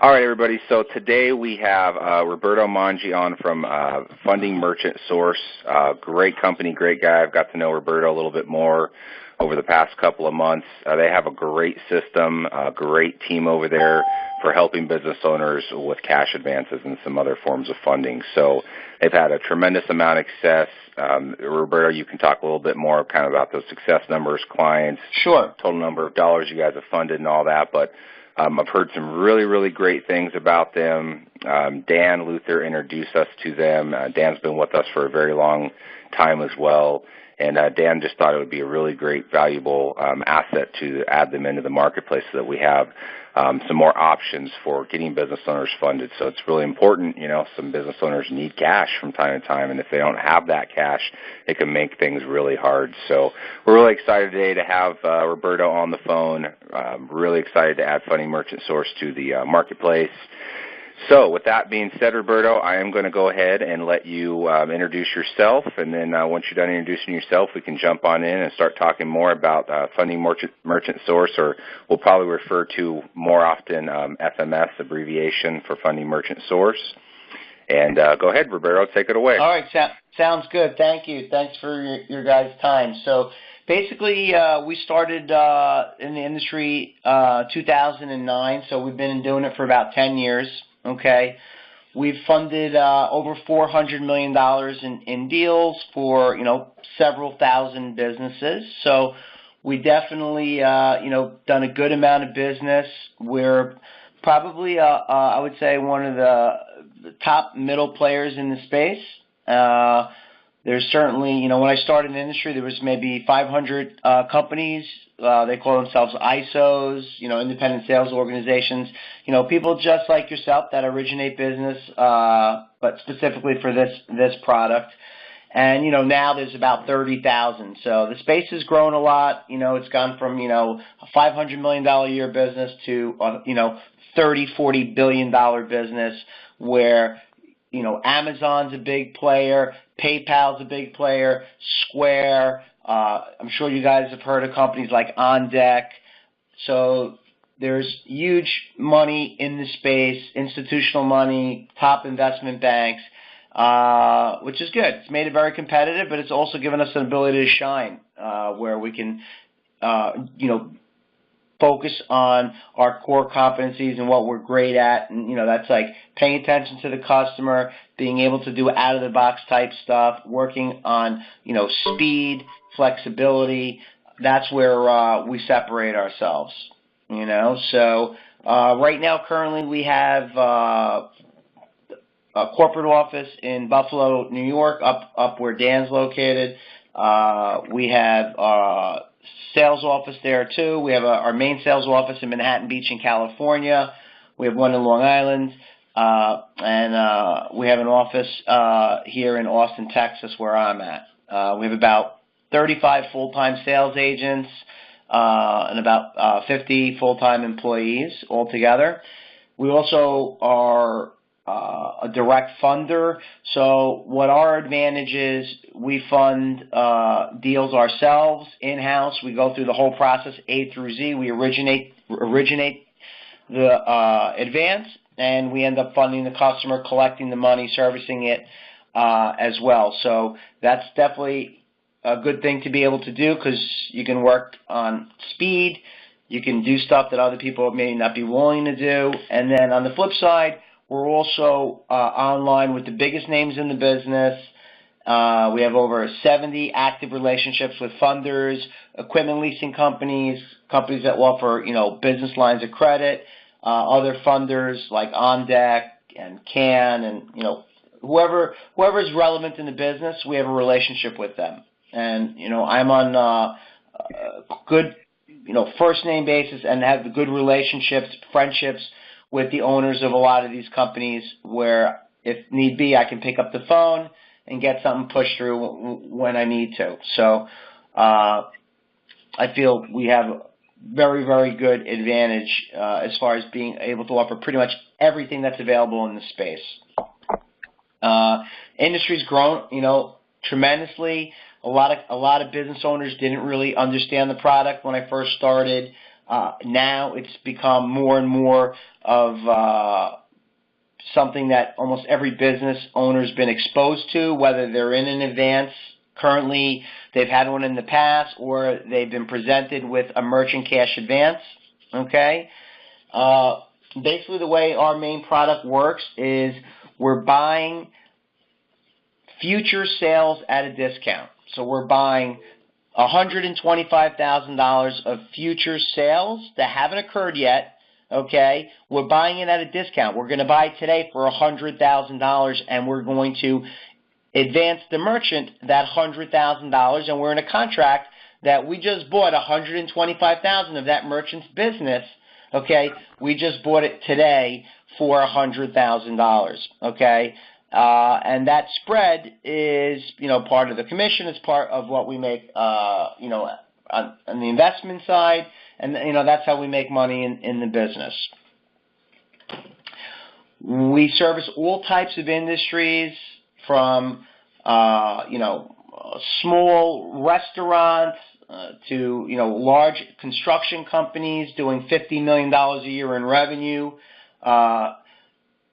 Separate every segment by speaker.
Speaker 1: All right, everybody. So today we have Roberto Mangi on from Funding Merchant Source. Great company, great guy. I've got to know Roberto a little bit more over the past couple of months. They have a great system, a great team over there for helping business owners with cash advances and some other forms of funding. So they've had a tremendous amount of success. Roberto, you can talk a little bit more kind of about those success numbers, clients,
Speaker 2: Sure.
Speaker 1: Total number of dollars you guys have funded and all that, but I've heard some really, really great things about them. Dan Luther introduced us to them. Dan's been with us for a very long time as well. And Dan just thought it would be a really great, valuable asset to add them into the marketplace so that we have some more options for getting business owners funded. So it's really important, you know, some business owners need cash from time to time, and if they don't have that cash, it can make things really hard. So we're really excited today to have Roberto on the phone. Really excited to add Funding Merchant Source to the marketplace. So with that being said, Roberto, I am going to go ahead and let you introduce yourself, and then once you're done introducing yourself, we can jump on in and start talking more about Funding Merchant Source, or we'll probably refer to more often FMS, abbreviation for Funding Merchant Source. And go ahead, Roberto, take it away.
Speaker 2: All right, sounds good. Thank you. Thanks for your guys' time. So basically, we started in the industry 2009, so we've been doing it for about 10 years. Okay, we've funded over $400 million in deals for, you know, several thousand businesses. So we definitely, you know, done a good amount of business. We're probably, I would say, one of the top middle players in the space. There's certainly, you know, when I started in the industry, there was maybe 500 companies. They call themselves ISOs, you know, independent sales organizations. You know, people just like yourself that originate business, but specifically for this product. And, you know, now there's about 30,000. So the space has grown a lot. You know, it's gone from, you know, a $500 million a year business to, you know, $30-40 billion business where, you know, Amazon's a big player, PayPal's a big player, Square. I'm sure you guys have heard of companies like On Deck. So there's huge money in the space, institutional money, top investment banks, which is good. It's made it very competitive, but it's also given us an ability to shine where we can, you know, focus on our core competencies and what we're great at, and, you know, that's like paying attention to the customer, being able to do out-of-the-box type stuff, working on, you know, speed, flexibility. That's where we separate ourselves, you know. So right now, currently, we have a corporate office in Buffalo, New York, up where Dan's located. We have sales office there too. We have our main sales office in Manhattan Beach in California. We have one in Long Island, and we have an office here in Austin, Texas, where I'm at. We have about 35 full-time sales agents and about 50 full-time employees altogether. We also are a direct funder. So what our advantage is, we fund deals ourselves in-house. We go through the whole process A through Z. We originate the advance, and we end up funding the customer, collecting the money, servicing it as well. So that's definitely a good thing to be able to do because you can work on speed. You can do stuff that other people may not be willing to do. And then on the flip side, we're also online with the biggest names in the business. We have over 70 active relationships with funders, equipment leasing companies, companies that offer, you know, business lines of credit, other funders like On Deck and Can, and, you know, whoever is relevant in the business, we have a relationship with them. And, you know, I'm on a good, you know, first name basis and have good relationships, friendships with the owners of a lot of these companies where, if need be, I can pick up the phone and get something pushed through when I need to. So I feel we have very, very good advantage as far as being able to offer pretty much everything that's available in the space. Industry's grown, you know, tremendously. A lot of business owners didn't really understand the product when I first started. Now it's become more and more of something that almost every business owner's been exposed to, whether they're in an advance currently, they've had one in the past, or they've been presented with a merchant cash advance. Okay? Basically, the way our main product works is we're buying future sales at a discount. So we're buying $125,000 of future sales that haven't occurred yet. Okay, we're buying it at a discount. We're going to buy today for $100,000, and we're going to advance the merchant that $100,000, and we're in a contract that we just bought $125,000 of that merchant's business. Okay, we just bought it today for $100,000. Okay, and that spread is, part of the commission. It's part of what we make, on the investment side. And, that's how we make money in the business. We service all types of industries from, small restaurants to, large construction companies doing $50 million a year in revenue.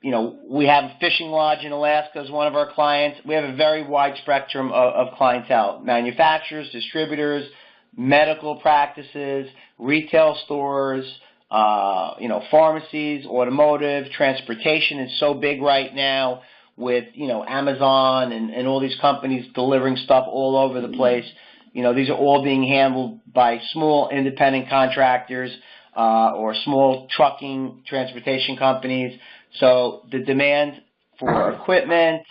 Speaker 2: We have a fishing lodge in Alaska as one of our clients. We have a very wide spectrum of clientele: manufacturers, distributors, medical practices, retail stores, pharmacies, automotive, transportation is so big right now with, Amazon and all these companies delivering stuff all over the place. These are all being handled by small independent contractors or small trucking transportation companies. So the demand for equipment,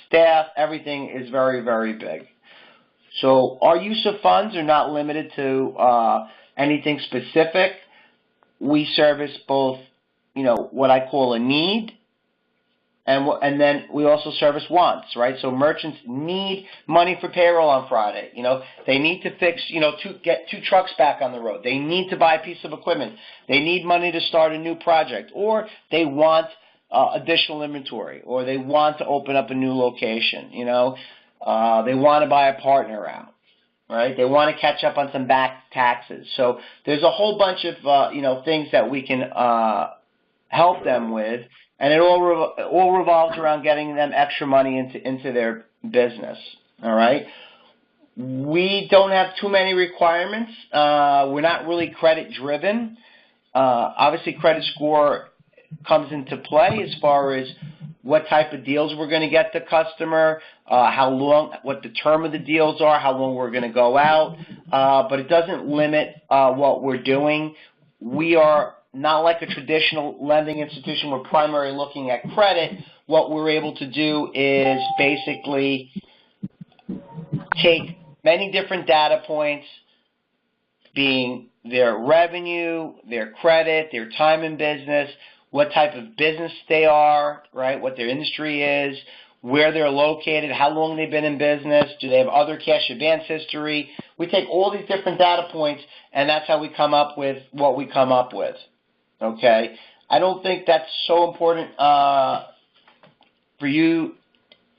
Speaker 2: staff, everything is very, very big. So our use of funds are not limited to anything specific. We service both, what I call a need, and then we also service wants, right? So merchants need money for payroll on Friday. They need to fix, get 2 trucks back on the road. They need to buy a piece of equipment. They need money to start a new project, or they want additional inventory, or they want to open up a new location. They want to buy a partner out, right? They want to catch up on some back taxes. So there's a whole bunch of, things that we can help them with, and it all revolves around getting them extra money into their business, all right? We don't have too many requirements. We're not really credit-driven. Obviously, credit score comes into play as far as what type of deals we're going to get the customer, how long, what the term of the deals are, how long we're going to go out, but it doesn't limit what we're doing. We are not like a traditional lending institution. We're primarily looking at credit. What we're able to do is basically take many different data points, being their revenue, their credit, their time in business, what type of business they are, right, what their industry is, where they're located, how long they've been in business, do they have other cash advance history. We take all these different data points, and that's how we come up with what we come up with, okay? I don't think that's so important for you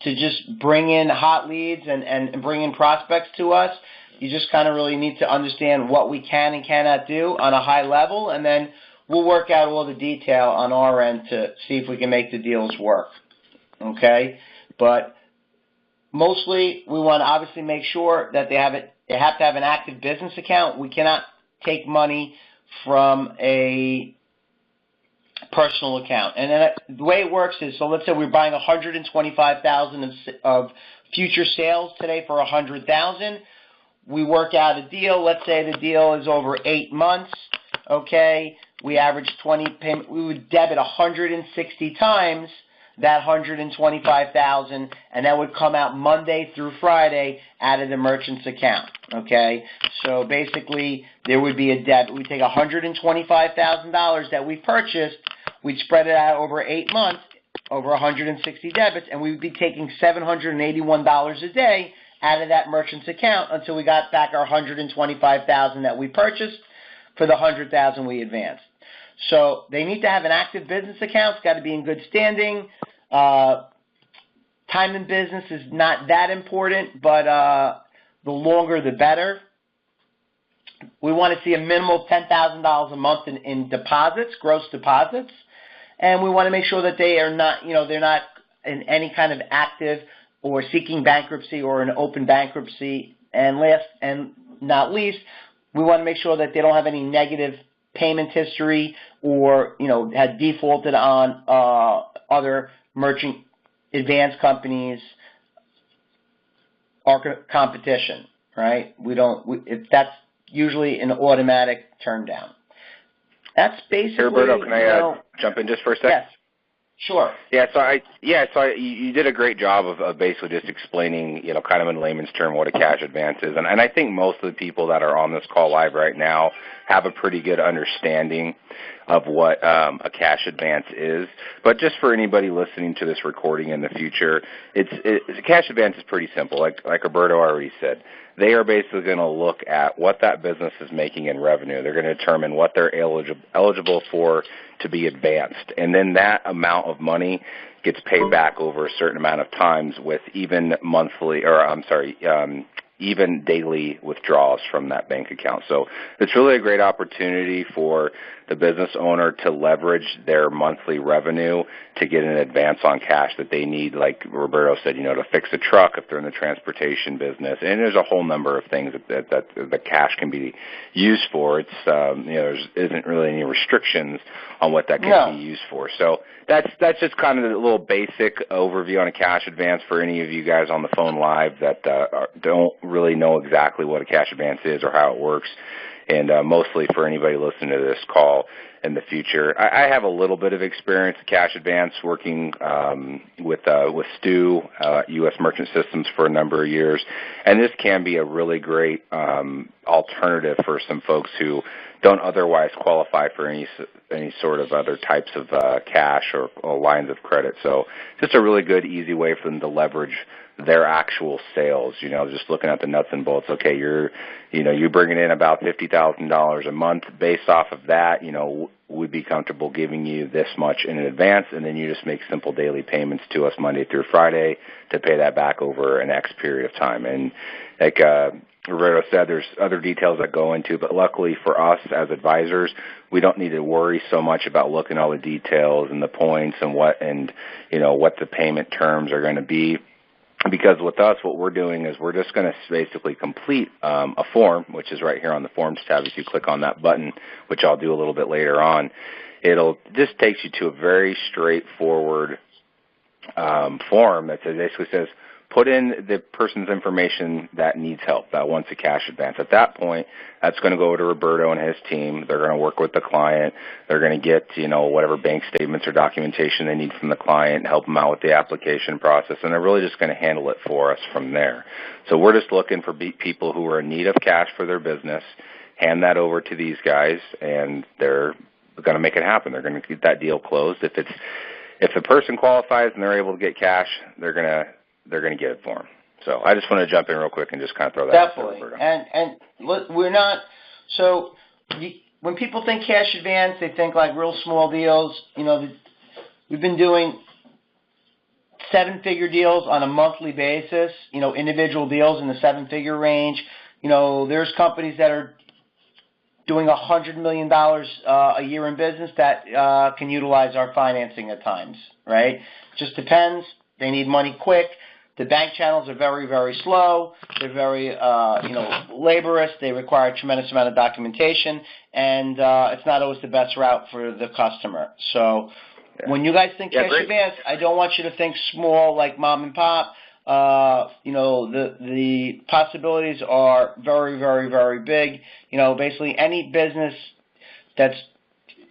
Speaker 2: to just bring in hot leads and bring in prospects to us. You just kind of really need to understand what we can and cannot do on a high level, and then we'll work out all the detail on our end to see if we can make the deals work, okay? But mostly we want to obviously make sure that they have to have an active business account. We cannot take money from a personal account. And then the way it works is, so let's say we're buying $125,000 of future sales today for $100,000. We work out a deal. Let's say the deal is over 8 months, okay? We average 20 payment. We would debit 160 times that $125,000, and that would come out Monday through Friday out of the merchant's account, okay? So basically, there would be a debit. We'd take $125,000 that we purchased, we'd spread it out over 8 months, over 160 debits, and we would be taking $781 a day out of that merchant's account until we got back our $125,000 that we purchased for the $100,000 we advanced. So they need to have an active business account. It's got to be in good standing. Time in business is not that important, but the longer the better. We want to see a minimal $10,000 a month in deposits, gross deposits, and we want to make sure that they are not, they're not in any kind of active or seeking bankruptcy or an open bankruptcy. And last and not least, we want to make sure that they don't have any negative payment history or, had defaulted on other merchant advance companies or competition, right? That's usually an automatic turn down. That's basically.
Speaker 1: Roberto, can I jump in just for a second?
Speaker 2: Yes. Sure.
Speaker 1: You did a great job of basically just explaining, kind of in layman's term what a cash advance is. And I think most of the people that are on this call live right now have a pretty good understanding of what a cash advance is. But just for anybody listening to this recording in the future, a cash advance is pretty simple. Like Roberto already said, they are basically going to look at what that business is making in revenue. They're going to determine what they're eligible for to be advanced. And then that amount of money gets paid back over a certain amount of times with even daily withdrawals from that bank account. So it's really a great opportunity for the business owner to leverage their monthly revenue to get an advance on cash that they need, like Roberto said, to fix a truck if they're in the transportation business. And there's a whole number of things that the cash can be used for. It's there isn't really any restrictions on what that can be used for. So that's just kind of a little basic overview on a cash advance for any of you guys on the phone live that don't really know exactly what a cash advance is or how it works. And mostly for anybody listening to this call in the future. I have a little bit of experience in cash advance working with Stu, U.S. Merchant Systems, for a number of years. And this can be a really great alternative for some folks who don't otherwise qualify for any sort of other types of cash or lines of credit. So just a really good, easy way for them to leverage their actual sales, just looking at the nuts and bolts. Okay, you're bringing in about $50,000 a month. Based off of that, we'd be comfortable giving you this much in advance, and then you just make simple daily payments to us Monday through Friday to pay that back over an X period of time. And like Roberto said, there's other details that go into, but luckily for us as advisors, we don't need to worry so much about looking at all the details and the points and what the payment terms are going to be. Because with us, what we're doing is we're just going to basically complete a form, which is right here on the Forms tab. If you click on that button, which I'll do a little bit later on, it'll just takes you to a very straightforward form that basically says, put in the person's information that needs help, that wants a cash advance. At that point, that's going to go to Roberto and his team. They're going to work with the client. They're going to get, whatever bank statements or documentation they need from the client, help them out with the application process, and they're really just going to handle it for us from there. So we're just looking for people who are in need of cash for their business, hand that over to these guys, and they're going to make it happen. They're going to get that deal closed. If the person qualifies and they're able to get cash, they're going to get it for them. So I just want to jump in real quick and just kind of throw that out there.
Speaker 2: Definitely. And look, we're not – so when people think cash advance, they think like real small deals. We've been doing seven-figure deals on a monthly basis, individual deals in the seven-figure range. There's companies that are doing $100 million a year in business that can utilize our financing at times, right? Just depends. They need money quick. The bank channels are very, very slow. They're very, laborious. They require a tremendous amount of documentation, and it's not always the best route for the customer. So when you guys think cash advance, I don't want you to think small like mom and pop. The possibilities are very, very, very big. Basically any business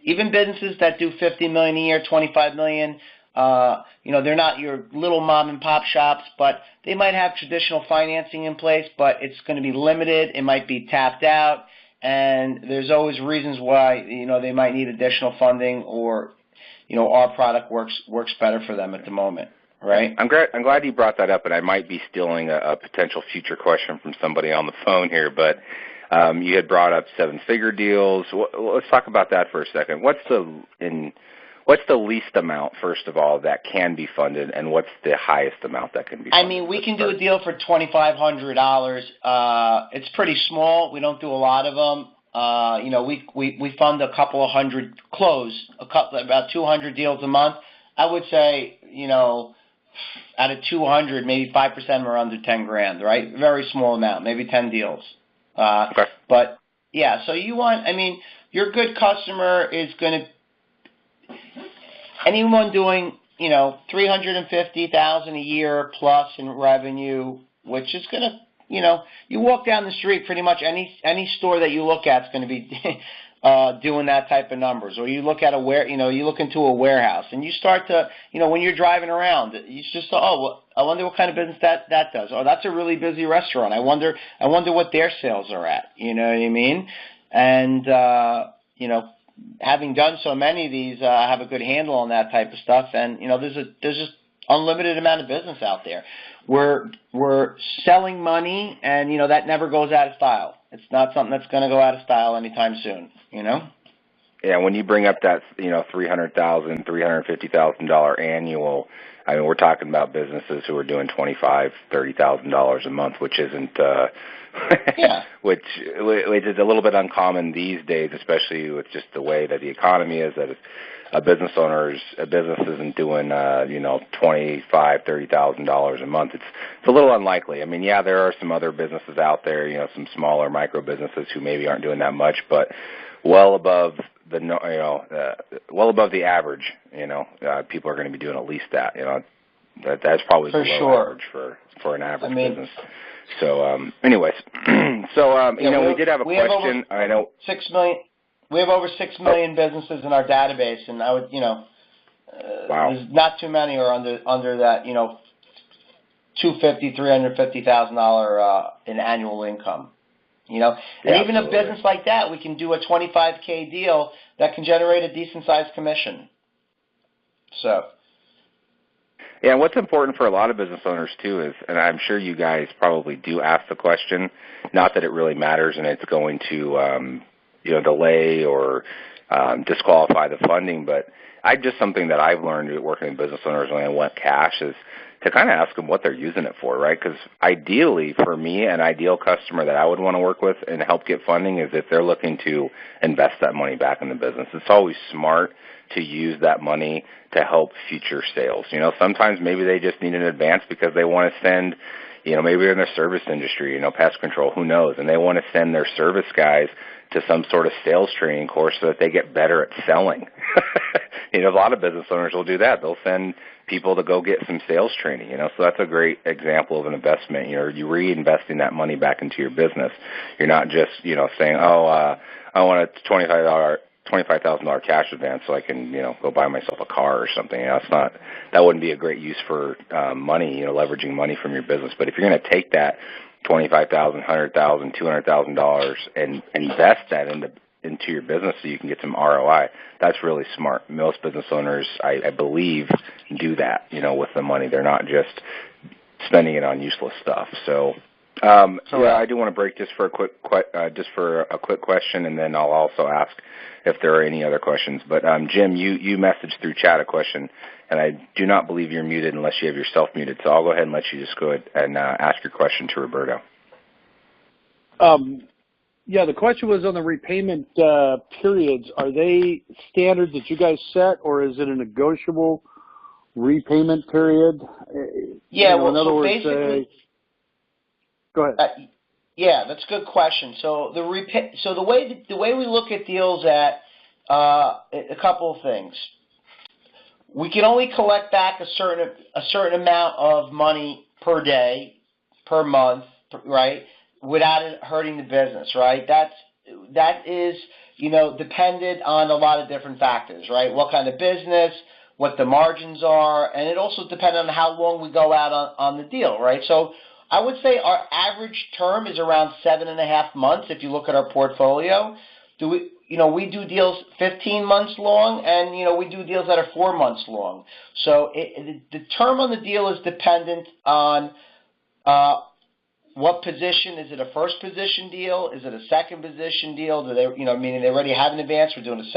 Speaker 2: even businesses that do $50 million a year, $25 million. They're not your little mom and pop shops, but they might have traditional financing in place, but it's going to be limited. It might be tapped out, and there's always reasons why, they might need additional funding or, our product works better for them at the moment, right?
Speaker 1: I'm glad you brought that up, and I might be stealing a potential future question from somebody on the phone here, but you had brought up seven-figure deals. Let's talk about that for a second. What's the least amount, first of all, that can be funded, and what's the highest amount that can be funded?
Speaker 2: We can do a deal for $2,500. It's pretty small. We don't do a lot of them. We fund a couple of hundred, about 200 deals a month. I would say, out of 200, maybe 5% are under 10 grand, right? Very small amount, maybe 10 deals.
Speaker 1: Okay.
Speaker 2: But yeah, so your good customer is going to, anyone doing, 350,000 a year plus in revenue, which is going to, you walk down the street, pretty much any store that you look at is going to be doing that type of numbers. Or you look at you look into a warehouse, and you start to, when you're driving around, you just I wonder what kind of business that does. Oh, that's a really busy restaurant. I wonder what their sales are at. You know what I mean? And having done so many of these, I have a good handle on that type of stuff. And there's just unlimited amount of business out there. We're selling money, and that never goes out of style. It's not something that's going to go out of style anytime soon.
Speaker 1: Yeah, when you bring up that $300,000, $350,000 annual, I mean, we're talking about businesses who are doing $25,000, $30,000 a month, which isn't
Speaker 2: yeah.
Speaker 1: which is a little bit uncommon these days, especially with just the way that the economy is. That a business isn't doing $25,000, $30,000 a month. It's a little unlikely. I mean, yeah, there are some other businesses out there, some smaller micro businesses who maybe aren't doing that much, but well above the average. People are going to be doing at least that. That's probably
Speaker 2: for
Speaker 1: below
Speaker 2: sure.
Speaker 1: Average for an average business. So, anyways, we did have a question. I know
Speaker 2: 6 million. We have over 6 million businesses in our database, and I would,
Speaker 1: wow.
Speaker 2: There's not too many are under that, $250,000, $350,000 in annual income. And even a business like that, we can do a $25K deal that can generate a decent sized commission. So.
Speaker 1: Yeah, and what's important for a lot of business owners too is, and I'm sure you guys probably do ask the question, not that it really matters and it's going to delay or disqualify the funding, but something that I've learned working with business owners when I went cash is to kind of ask them what they're using it for, right? Because ideally, for me, an ideal customer that I would want to work with and help get funding is if they're looking to invest that money back in the business. It's always smart to use that money to help future sales. Sometimes maybe they just need an advance because they want to send, maybe they're in the service industry, pest control, who knows, and they want to send their service guys to some sort of sales training course so that they get better at selling. A lot of business owners will do that. They'll send people to go get some sales training, so that's a great example of an investment. You're reinvesting that money back into your business. You're not just, saying, I want a $25,000 cash advance so I can, go buy myself a car or something. That wouldn't be a great use for money, leveraging money from your business. But if you're going to take that $25,000, $100,000, $200,000 and invest that into your business so you can get some ROI, that's really smart. Most business owners, I believe, do that, with the money. They're not just spending it on useless stuff. So, I do want to break just for a quick question, and then I'll also ask if there are any other questions. But Jim, you messaged through chat a question, and I do not believe you're muted unless you have yourself muted. So I'll go ahead and let you just go ahead and ask your question to Roberto.
Speaker 3: Yeah, the question was on the repayment periods. Are they standards that you guys set, or is it a negotiable repayment period?
Speaker 2: Yeah,
Speaker 3: in other words,
Speaker 2: basically,
Speaker 3: go ahead.
Speaker 2: Yeah, that's a good question. So the way we look at deals at a couple of things. We can only collect back a certain amount of money per day, per month, right? Without it hurting the business, right? That is, dependent on a lot of different factors, right? What kind of business, what the margins are, and it also depends on how long we go out on the deal, right? So I would say our average term is around 7.5 months. If you look at our portfolio, we do deals 15 months long, and we do deals that are 4 months long. So the term on the deal is dependent on what position. Is it a first position deal? Is it a second position deal? Do they, meaning they already have an advance? We're doing a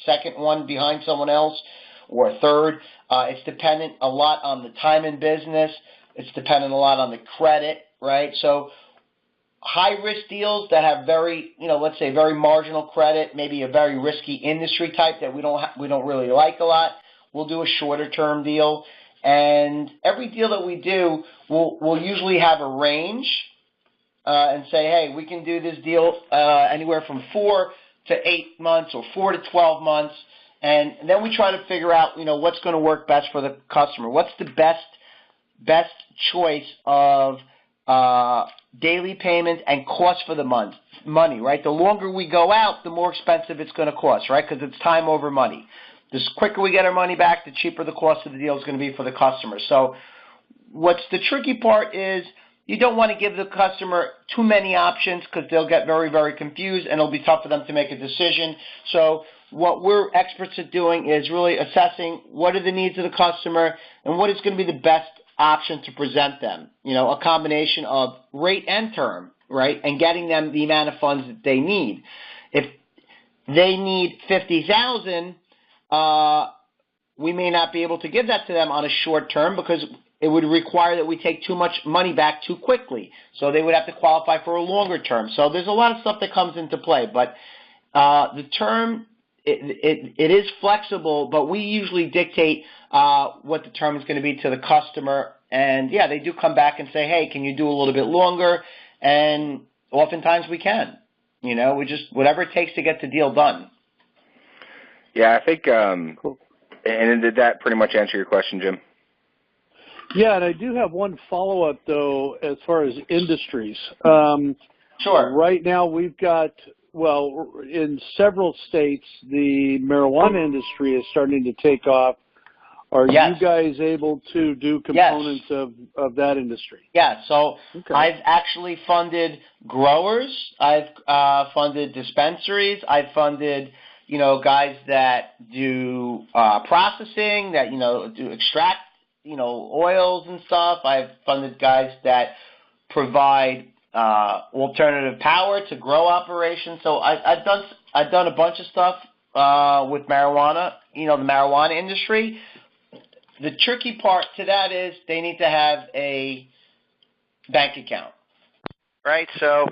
Speaker 2: second one behind someone else, or a third. It's dependent a lot on the time in business. It's dependent a lot on the credit, right? So high-risk deals that have very, let's say very marginal credit, maybe a very risky industry type that we don't really like a lot, we'll do a shorter-term deal. And every deal that we do, we'll usually have a range and say, hey, we can do this deal anywhere from 4 to 8 months or 4 to 12 months. And then we try to figure out, what's going to work best for the customer. What's the best choice of daily payment and cost for the money, right? The longer we go out, the more expensive it's going to cost, right? Because it's time over money. The quicker we get our money back, the cheaper the cost of the deal is going to be for the customer. So what's the tricky part is you don't want to give the customer too many options because they'll get very, very confused and it'll be tough for them to make a decision. So what we're experts at doing is really assessing what are the needs of the customer and what is going to be the best option to present them. A combination of rate and term, right, and getting them the amount of funds that they need. If they need $50,000, we may not be able to give that to them on a short term because it would require that we take too much money back too quickly. So they would have to qualify for a longer term. So there's a lot of stuff that comes into play. But the term, it is flexible, but we usually dictate what the term is going to be to the customer. And, yeah, they do come back and say, hey, can you do a little bit longer? And oftentimes we can. We just whatever it takes to get the deal done.
Speaker 1: Yeah, I think, cool. And did that pretty much answer your question, Jim?
Speaker 3: Yeah, and I do have one follow-up, though, as far as industries.
Speaker 2: Sure.
Speaker 3: Right now we've got, in several states, the marijuana industry is starting to take off. Are
Speaker 2: Yes.
Speaker 3: you guys able to do components
Speaker 2: Yes.
Speaker 3: of that industry?
Speaker 2: Yeah, so
Speaker 3: okay.
Speaker 2: I've actually funded growers. I've funded dispensaries. I've funded guys that do processing, that, do extract, oils and stuff. I've funded guys that provide alternative power to grow operations. So I've done a bunch of stuff with marijuana, the marijuana industry. The tricky part to that is they need to have a bank account, right? So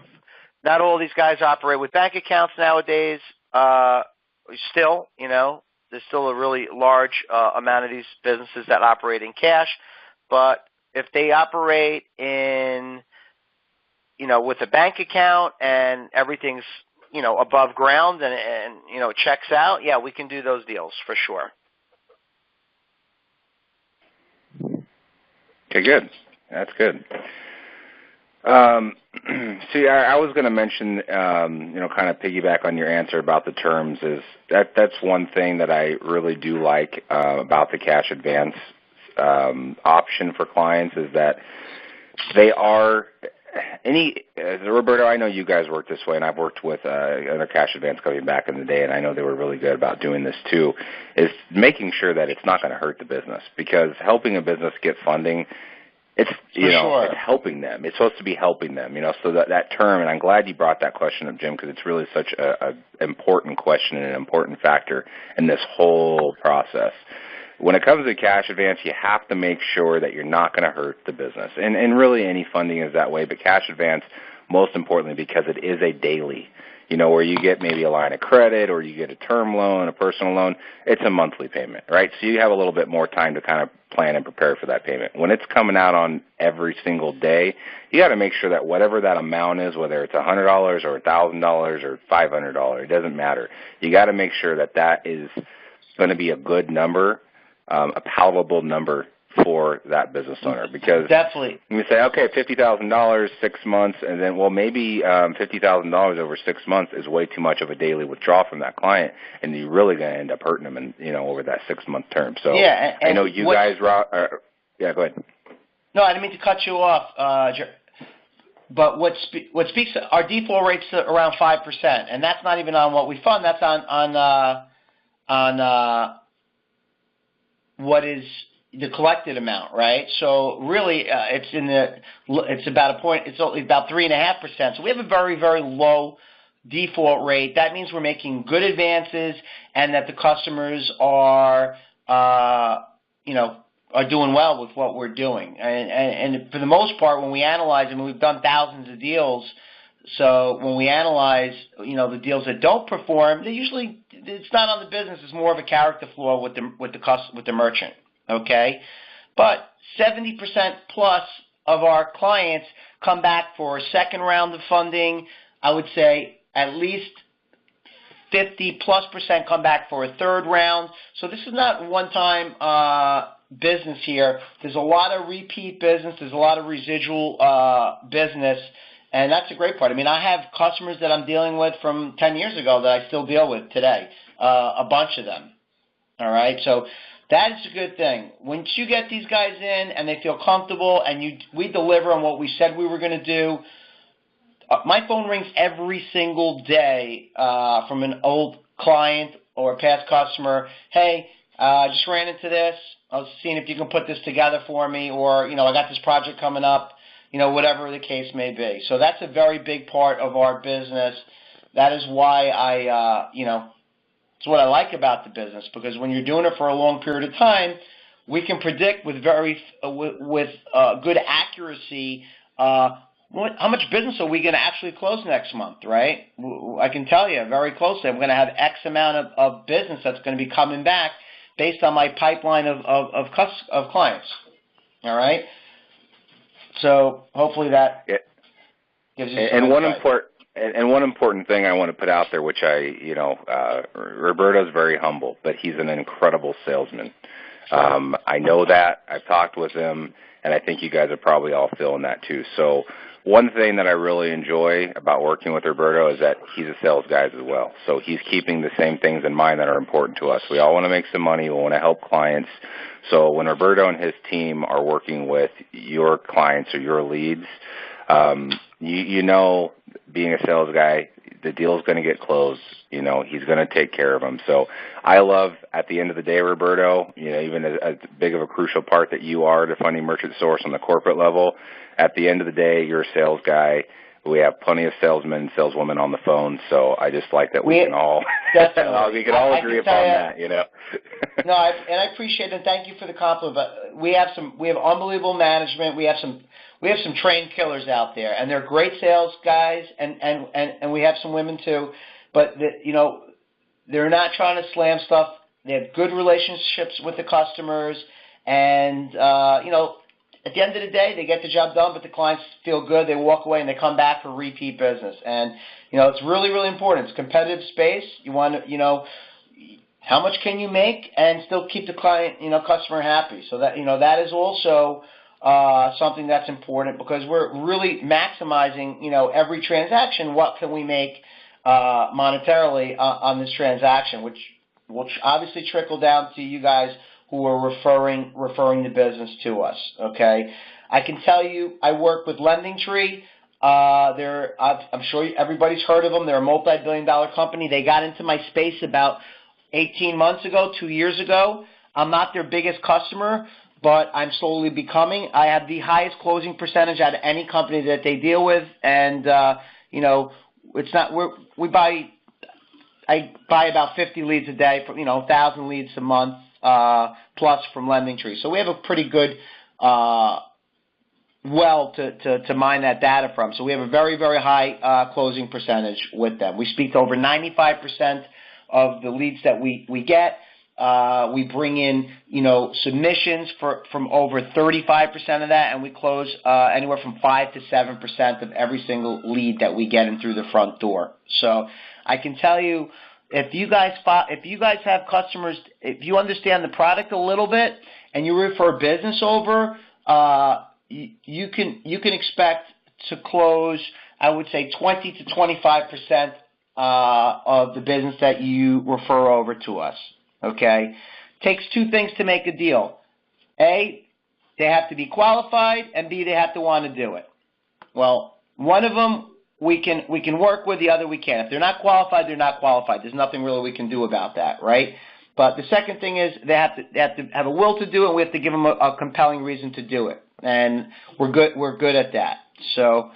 Speaker 2: not all these guys operate with bank accounts nowadays. Still, there's still a really large amount of these businesses that operate in cash. But if they operate in, with a bank account and everything's, above ground and checks out, yeah, we can do those deals for sure.
Speaker 1: Okay, good. That's good. See, I was going to mention, kind of piggyback on your answer about the terms. Is that's one thing that I really do like about the cash advance option for clients is that they are Roberto, I know you guys work this way, and I've worked with other cash advance company back in the day, and I know they were really good about doing this too, is making sure that it's not going to hurt the business, because helping a business get funding, it's, it's helping them. It's supposed to be helping them, so that term, and I'm glad you brought that question up, Jim, because it's really such a important question and an important factor in this whole process. When it comes to cash advance, you have to make sure that you're not going to hurt the business. And really any funding is that way, but cash advance, most importantly, because it is a daily, where you get maybe a line of credit or you get a term loan, a personal loan, it's a monthly payment, right? So you have a little bit more time to kind of plan and prepare for that payment. When it's coming out on every single day, you got to make sure that whatever that amount is, whether it's $100 or $1,000 or $500, it doesn't matter. You got to make sure that that is going to be a good number, a palatable number for that business owner, because
Speaker 2: definitely
Speaker 1: you say, okay, $50,000, 6 months, and then, well, maybe $50,000 over 6 months is way too much of a daily withdrawal from that client, and you're really going to end up hurting them, over that 6 month term. So
Speaker 2: yeah, and
Speaker 1: I know you guys, yeah, go ahead.
Speaker 2: No, I didn't mean to cut you off, but what speaks, our default rate's around 5%, and that's not even on what we fund. That's on what is the collected amount, right? So really, it's about 3.5%. So we have a very, very low default rate. That means we're making good advances, and that the customers are doing well with what we're doing. And for the most part, when we analyze them, and we've done thousands of deals, So when we analyze, the deals that don't perform, it's not on the business. It's more of a character flaw with the merchant. Okay, but 70% plus of our clients come back for a second round of funding. I would say at least 50+% come back for a third round. So this is not one-time business here. There's a lot of repeat business. There's a lot of residual business, and that's a great part. I mean, I have customers that I'm dealing with from 10 years ago that I still deal with today, a bunch of them. All right, so that is a good thing. Once you get these guys in and they feel comfortable and we deliver on what we said we were going to do, my phone rings every single day from an old client or a past customer. Hey, I just ran into this. I was seeing if you can put this together for me, or, I got this project coming up, whatever the case may be. So that's a very big part of our business. That is why it's what I like about the business, because when you're doing it for a long period of time, we can predict with good accuracy how much business are we going to actually close next month, right? I can tell you very closely I'm going to have X amount of business that's going to be coming back based on my pipeline of clients, all right? So hopefully that gives you some insight.
Speaker 1: And one important thing I want to put out there, which Roberto's very humble, but he's an incredible salesman. I know that. I've talked with him, and I think you guys are probably all feeling that too. So one thing that I really enjoy about working with Roberto is that he's a sales guy as well. So he's keeping the same things in mind that are important to us. We all want to make some money. We want to help clients. So when Roberto and his team are working with your clients or your leads, being a sales guy, the deal's going to get closed. He's going to take care of them. So I love, at the end of the day, Roberto, even as big of a crucial part that you are to Funding Merchant Source on the corporate level, at the end of the day, you're a sales guy. We have plenty of salesmen and saleswomen on the phone, so I just like that we can all agree upon that,
Speaker 2: No, I appreciate it. Thank you for the compliment. We have unbelievable management. We have some trained killers out there, and they're great sales guys, and we have some women too. But they're not trying to slam stuff. They have good relationships with the customers, and at the end of the day, they get the job done, but the clients feel good. They walk away and they come back for repeat business, and it's really, really important. It's a competitive space. You want to how much can you make and still keep the client customer happy. So that that is also something that's important, because we're really maximizing, every transaction. What can we make monetarily on this transaction, which will obviously trickle down to you guys who are referring the business to us. Okay, I can tell you, I work with LendingTree. I'm sure everybody's heard of them. They're a multi-billion-dollar company. They got into my space about 18 months ago, 2 years ago. I'm not their biggest customer, but I'm slowly becoming. I have the highest closing percentage out of any company that they deal with, and it's not. I buy about 50 leads a day, 1,000 leads a month plus from LendingTree. So we have a pretty good to mine that data from. So we have a very, very high closing percentage with them. We speak to over 95% of the leads that we get. We bring in, submissions from over 35% of that, and we close anywhere from 5 to 7% of every single lead that we get in through the front door. So I can tell you, if you guys have customers, if you understand the product a little bit and you refer business over, you can expect to close, I would say, 20 to 25% of the business that you refer over to us. Okay, takes two things to make a deal. A, they have to be qualified, and B, they have to want to do it. Well, one of them we can work with, the other we can't. If they're not qualified, they're not qualified. There's nothing really we can do about that, right? But the second thing is they have to have a will to do it, and we have to give them a compelling reason to do it, and we're good at that. So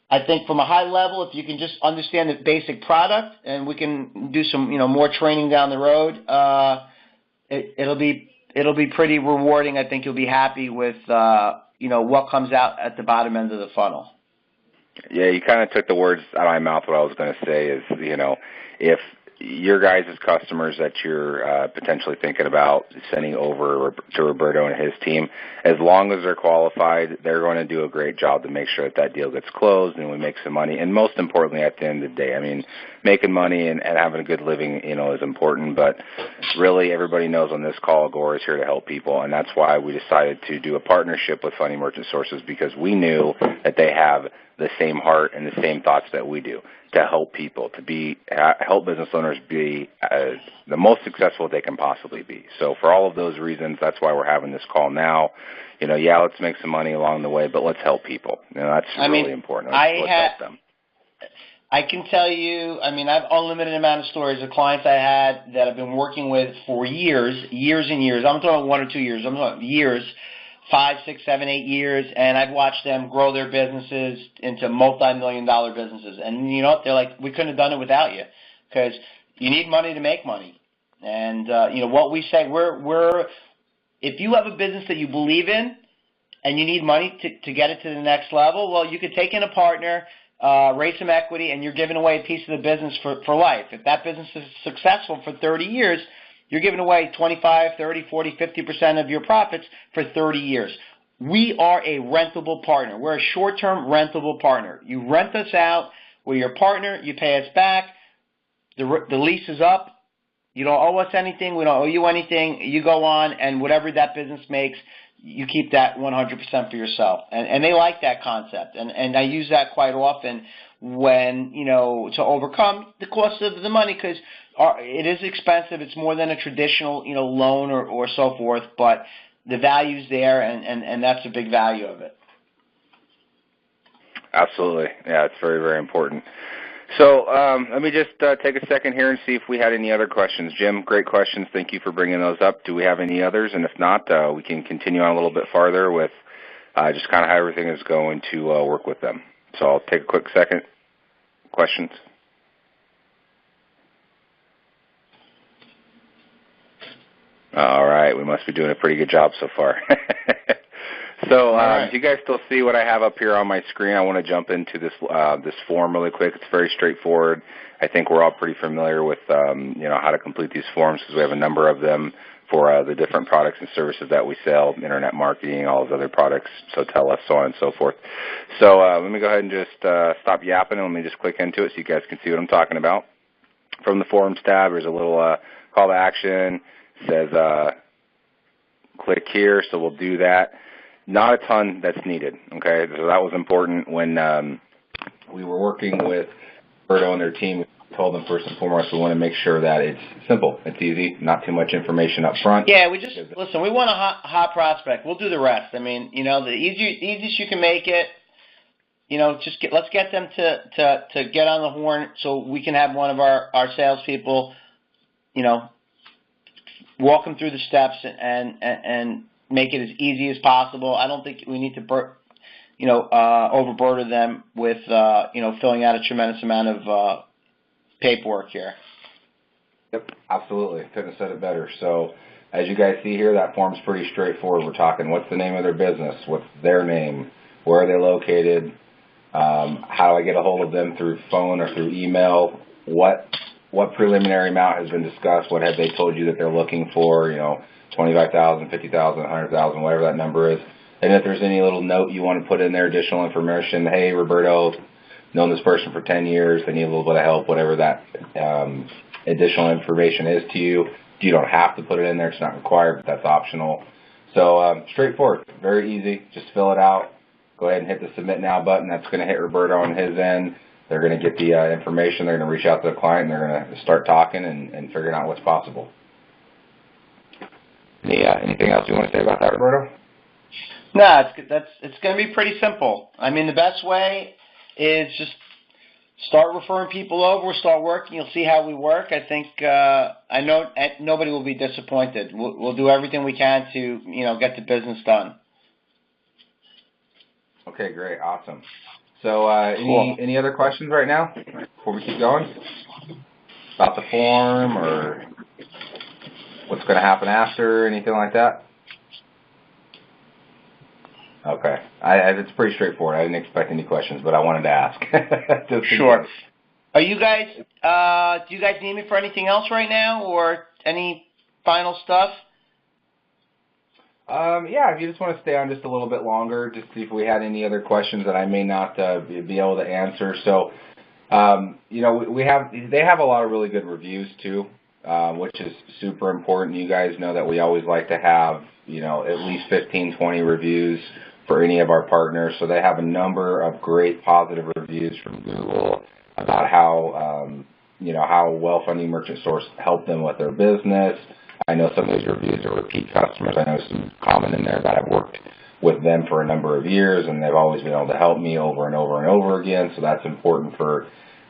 Speaker 2: I think from a high level, if you can just understand the basic product, and we can do some more training down the road, it'll be pretty rewarding. I think you'll be happy with what comes out at the bottom end of the funnel.
Speaker 1: Yeah, you kind of took the words out of my mouth. What I was going to say is, if your guys' customers that you're potentially thinking about sending over to Roberto and his team, as long as they're qualified, they're going to do a great job to make sure that that deal gets closed and we make some money. And most importantly, at the end of the day, I mean, making money and having a good living, is important. But really, everybody knows on this call, Agora is here to help people, and that's why we decided to do a partnership with Funny Merchant Sources, because we knew that they have the same heart and the same thoughts that we do, to help people, to help business owners be the most successful they can possibly be. So for all of those reasons, that's why we're having this call now. Let's make some money along the way, but let's help people. That's really important. Let's help them.
Speaker 2: I can tell you, I have unlimited amount of stories of clients I had that I've been working with for years and years. I'm talking 1 or 2 years. I'm talking years. 5, 6, 7, 8 years, and I've watched them grow their businesses into multi-million-dollar businesses. And you know what? They're like, we couldn't have done it without you, because you need money to make money. And what we say, if you have a business that you believe in and you need money to get it to the next level, well, you could take in a partner, raise some equity, and you're giving away a piece of the business for life. If that business is successful for 30 years, you're giving away 25, 30, 40, 50% of your profits for 30 years. We are a rentable partner. We're a short-term rentable partner. You rent us out. We're your partner. You pay us back. The lease is up. You don't owe us anything. We don't owe you anything. You go on, and whatever that business makes, you keep that 100% for yourself. And they like that concept. And I use that quite often when, to overcome the cost of the money, because it is expensive. It's more than a traditional, loan or so forth, but the value's there, and that's a big value of it.
Speaker 1: Absolutely. Yeah, it's very, very important. So let me just take a second here and see if we had any other questions. Jim, great questions. Thank you for bringing those up. Do we have any others? And if not, we can continue on a little bit farther with just kind of how everything is going to work with them. So I'll take a quick second. Questions? All right. We must be doing a pretty good job so far. So right. Do you guys still see what I have up here on my screen? I want to jump into this form really quick. It's very straightforward. I think we're all pretty familiar with how to complete these forms, because we have a number of them for the different products and services that we sell, internet marketing, all those other products, so tell us, so on and so forth. So let me go ahead and just stop yapping, and let me just click into it so you guys can see what I'm talking about. From the Forms tab, there's a little call to action. It says click here, so we'll do that. Not a ton that's needed, okay? So that was important when we were working with Roberto and their team. We told them first and foremost we want to make sure that it's simple, it's easy, not too much information up front.
Speaker 2: Yeah, we want a hot prospect. We'll do the rest. The easiest you can make it, let's get them to get on the horn so we can have one of our salespeople, walk them through the steps and make it as easy as possible. I don't think we need to, overburden them with, filling out a tremendous amount of paperwork here.
Speaker 1: Yep, absolutely. Couldn't have said it better. So, as you guys see here, that form's pretty straightforward. We're talking what's the name of their business, what's their name, where are they located, how do I get a hold of them through phone or through email, what preliminary amount has been discussed, what have they told you that they're looking for, $25,000, $50,000, $100,000, whatever that number is. And if there's any little note you want to put in there, additional information, hey, Roberto, known this person for 10 years, they need a little bit of help, whatever that additional information is to you. You don't have to put it in there. It's not required, but that's optional. So straightforward, very easy. Just fill it out. Go ahead and hit the Submit Now button. That's going to hit Roberto on his end. They're going to get the information. They're going to reach out to the client, and they're going to start talking and figuring out what's possible. Anything else you want to say about that, Roberto?
Speaker 2: No, it's going to be pretty simple. The best way is just start referring people over, start working. You'll see how we work. I think I know nobody will be disappointed. We'll do everything we can to get the business done.
Speaker 1: Okay, great, awesome. So any other questions right now before we keep going about the form or what's going to happen after, anything like that? Okay. It's pretty straightforward. I didn't expect any questions, but I wanted to ask.
Speaker 2: Sure. Are you guys? Do you guys need me for anything else right now, or any final stuff?
Speaker 1: Yeah, if you just want to stay on just a little bit longer, just see if we had any other questions that I may not be able to answer. So, they have a lot of really good reviews too, which is super important. You guys know that we always like to have, at least 15, 20 reviews for any of our partners. So they have a number of great positive reviews from Google about how well Funding Merchant Source helped them with their business. I know some of these reviews are repeat customers. I know some common in there that I've worked with them for a number of years, and they've always been able to help me over and over and over again. So that's important for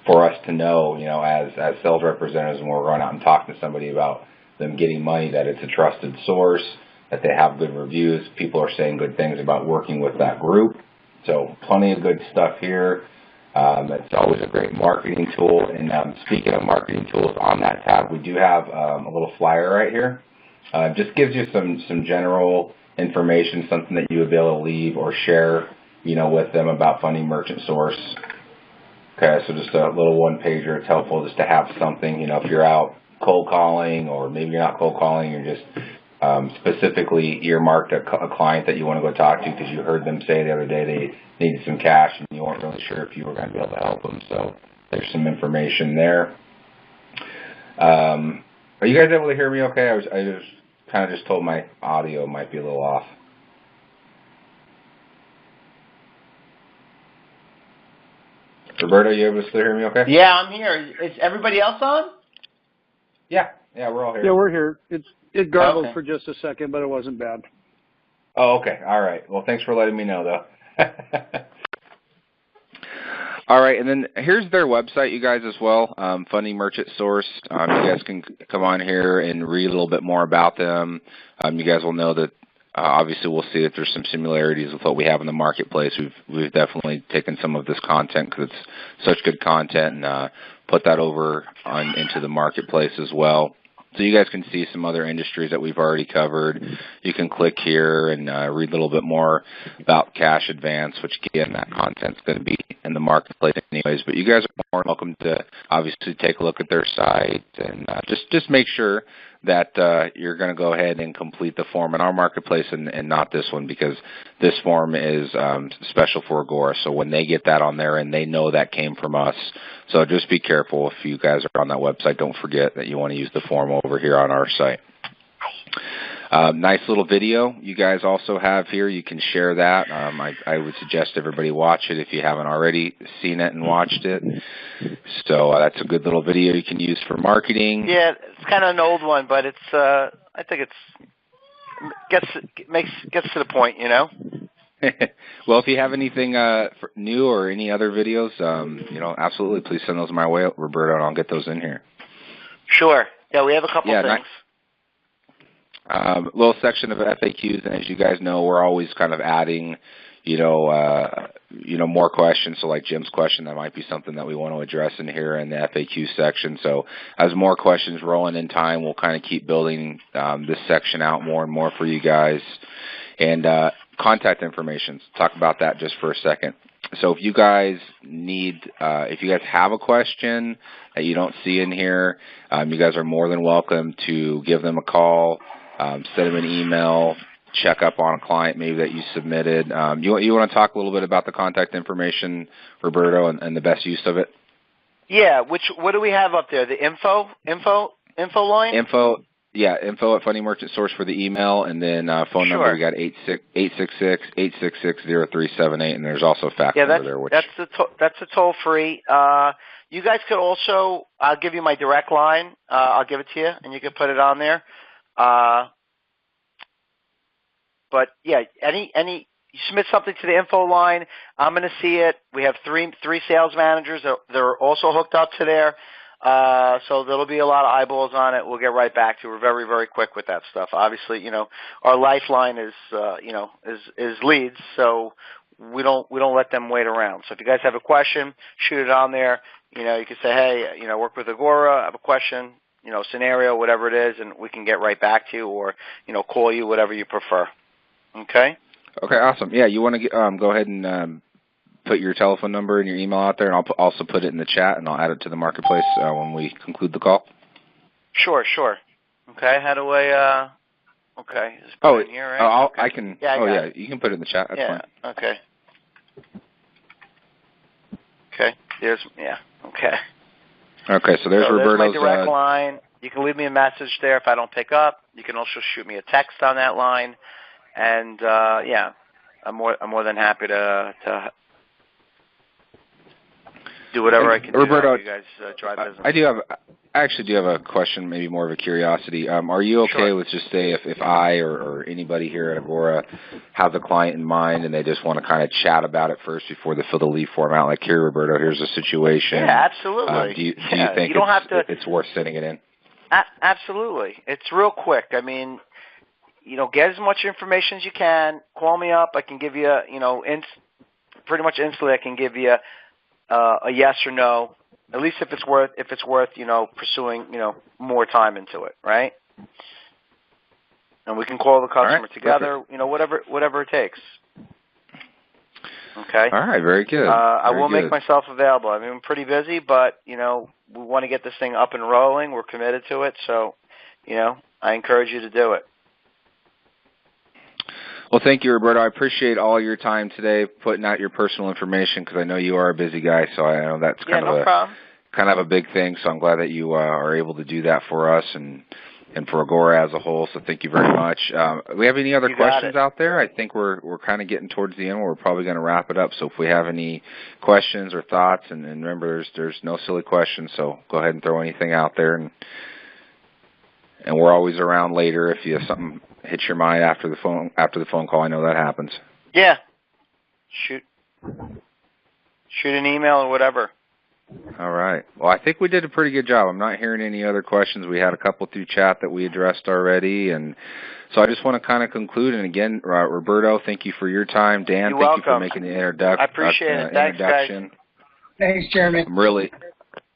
Speaker 1: us to know, as sales representatives when we're going out and talking to somebody about them getting money, that it's a trusted source, that they have good reviews. People are saying good things about working with that group. So plenty of good stuff here. It's always a great marketing tool. And speaking of marketing tools, on that tab, we do have a little flyer right here. Just gives you some general information, something that you would be able to leave or share, with them about Funding Merchant Source. Okay, so just a little one-pager. It's helpful just to have something, if you're out cold calling, or maybe you're not cold calling, you're just specifically earmarked a client that you want to go talk to because you heard them say the other day they needed some cash and you weren't really sure if you were going to be able to help them. So there's some information there. Are you guys able to hear me okay? I just kind of just told my audio might be a little off. Roberto, you able to still hear me okay?
Speaker 2: Yeah, I'm here. Is everybody else on?
Speaker 1: Yeah, we're all here.
Speaker 3: Yeah, we're here. It garbled
Speaker 2: Okay.
Speaker 3: for just a second, but it wasn't bad.
Speaker 1: Oh, okay. All right. Well, thanks for letting me know, though. All right, and then here's their website, you guys, as well, Funding Merchant Source. You guys can come on here and read a little bit more about them. You guys will know that, obviously, we'll see that there's some similarities with what we have in the marketplace. We've definitely taken some of this content because it's such good content and put that over into the marketplace as well. So you guys can see some other industries that we've already covered. You can click here and read a little bit more about Cash Advance, which, again, that content's going to be in the marketplace anyways. But you guys are more than welcome to obviously take a look at their site and just make sure that you're going to go ahead and complete the form in our marketplace and not this one, because this form is special for Agora. So when they get that on there, and they know that came from us. So just be careful if you guys are on that website. Don't forget that you want to use the form over here on our site. Nice little video you guys also have here. You can share that. I would suggest everybody watch it if you haven't already seen it and watched it. So that's a good little video you can use for marketing.
Speaker 2: Yeah, it's kind of an old one, but it's I think gets to the point,
Speaker 1: Well, if you have anything new or any other videos, absolutely, please send those my way, Roberto, and I'll get those in here.
Speaker 2: Sure. Yeah, we have a couple things.
Speaker 1: Little section of FAQs, and as you guys know, we're always kind of adding, more questions. So like Jim's question, that might be something that we want to address in here in the FAQ section. So as more questions roll in time, we'll kind of keep building this section out more and more for you guys. And contact information. Let's talk about that just for a second. So if you guys have a question that you don't see in here, you guys are more than welcome to give them a call, send them an email, check up on a client maybe that you submitted. You want to talk a little bit about the contact information, Roberto, and the best use of it?
Speaker 2: Yeah. What do we have up there? The info line?
Speaker 1: Info at Funding Merchant Source for the email, and then phone number. We got 866-866-0378, and there's also a fax number there.
Speaker 2: That's a toll free. You guys could also, I'll give you my direct line. I'll give it to you, and you can put it on there. But yeah, you submit something to the info line, I'm going to see it. We have three sales managers. They're also hooked up to there. So there'll be a lot of eyeballs on it. We'll get right back to you. We're very, very quick with that stuff. Obviously, our lifeline is leads, so we don't let them wait around. So if you guys have a question, shoot it on there. You can say, hey, work with Agora, I have a question, scenario, whatever it is, and we can get right back to you, or, call you, whatever you prefer. Okay?
Speaker 1: Okay, awesome. Yeah, you want to go ahead and put your telephone number and your email out there, and I'll also put it in the chat, and I'll add it to the marketplace when we conclude the call.
Speaker 2: Sure. Okay, how do I, okay. Just put it in here, right?
Speaker 1: Okay. I can, yeah, you can put it in the chat. That's fine.
Speaker 2: Okay. Okay, okay.
Speaker 1: Okay, so there's Roberto's.
Speaker 2: There's my direct line. You can leave me a message there if I don't pick up. You can also shoot me a text on that line. And, I'm more than happy to do whatever I can do
Speaker 1: Roberto,
Speaker 2: to help you guys drive business.
Speaker 1: I actually do have a question, maybe more of a curiosity. Are you okay with just say if I or anybody here at Agora has a client in mind and they just want to kind of chat about it first before they fill the lead form out, like, here, Roberto, here's a situation.
Speaker 2: Yeah, absolutely.
Speaker 1: Do you think it's worth sending it in?
Speaker 2: Absolutely. It's real quick. I mean, get as much information as you can. Call me up. I can give you, pretty much instantly I can give you a yes or no, at least if it's worth pursuing, more time into it, right? And we can call the customer together,
Speaker 1: perfect.
Speaker 2: whatever it takes. Okay?
Speaker 1: All right, very good.
Speaker 2: I will make myself available. I mean, I'm pretty busy, but, we want to get this thing up and rolling. We're committed to it, so, I encourage you to do it.
Speaker 1: Well, thank you, Roberto. I appreciate all your time today, putting out your personal information, because I know you are a busy guy, so I know that's kind of a big thing. So I'm glad that you are able to do that for us and for Agora as a whole. So thank you very much. Do we have any other questions out there? I think we're kind of getting towards the end. We're probably going to wrap it up. So if we have any questions or thoughts, and remember, there's no silly questions. So go ahead and throw anything out there, and we're always around later if you have something hits your mind after the phone call. I know that happens.
Speaker 2: Yeah. Shoot an email or whatever.
Speaker 1: All right. Well, I think we did a pretty good job. I'm not hearing any other questions. We had a couple through chat that we addressed already, and so I just want to kind of conclude. And again, Roberto, thank you for your time. Dan, thank you for making the introduction.
Speaker 2: I appreciate it. Thanks, guys.
Speaker 4: Thanks, Jeremy.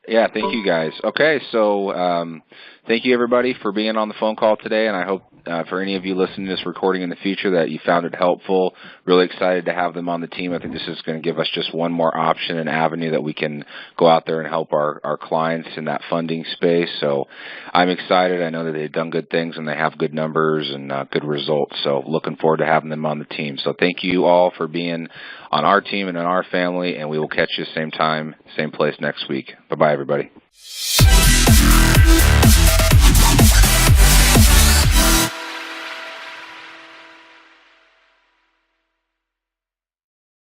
Speaker 1: Yeah, thank you guys. Okay, so thank you everybody for being on the phone call today, and I hope for any of you listening to this recording in the future that you found it helpful. Really excited to have them on the team. I think this is going to give us just one more option and avenue that we can go out there and help our clients in that funding space. So I'm excited. I know that they've done good things and they have good numbers and good results. So looking forward to having them on the team. So thank you all for being on our team and in our family, and we will catch you same time, same place next week. Bye-bye, everybody.